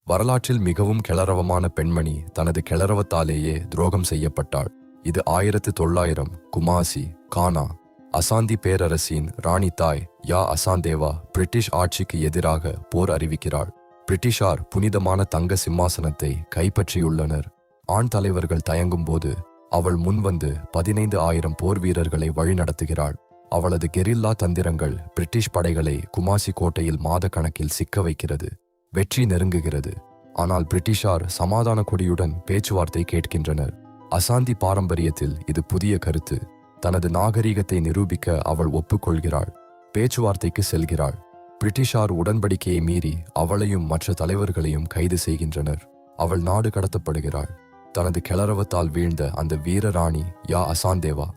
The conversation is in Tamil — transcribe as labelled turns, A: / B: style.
A: வரலாற்றில் மிகவும் கிளறவமான பெண்மணி தனது கிளறவத்தாலேயே துரோகம் செய்யப்பட்டாள். இது 1900 குமாசி கானா அசாந்தி பேரரசின் ராணி தாய் யா அசாந்தேவா பிரிட்டிஷ் ஆட்சிக்கு எதிராக போர் அறிவிக்கிறாள். பிரிட்டிஷார் புனிதமான தங்க சிம்மாசனத்தை கைப்பற்றியுள்ளனர். ஆண் தலைவர்கள் தயங்கும் போது அவள் முன்வந்து 15,000 போர் வீரர்களை வழிநடத்துகிறாள். அவளது கெரில்லா தந்திரங்கள் பிரிட்டிஷ் படைகளை குமாசி கோட்டையில் மாத கணக்கில் சிக்க வைக்கிறது. வெற்றி நெருங்குகிறது. ஆனால் பிரிட்டிஷார் சமாதான கொடியுடன் பேச்சுவார்த்தை கேட்கின்றனர். அசாந்தி பாரம்பரியத்தில் இது புதிய கருத்து. தனது நாகரீகத்தை நிரூபிக்க அவள் ஒப்புக்கொள்கிறாள். பேச்சுவார்த்தைக்கு செல்கிறாள். பிரிட்டிஷார் உடன்படிக்கையை மீறி அவளையும் மற்ற தலைவர்களையும் கைது செய்கின்றனர். அவள் நாடு கடத்தப்படுகிறாள். தனது கிளறவத்தால் வீழ்ந்த அந்த வீர ராணி யா அசாந்தேவா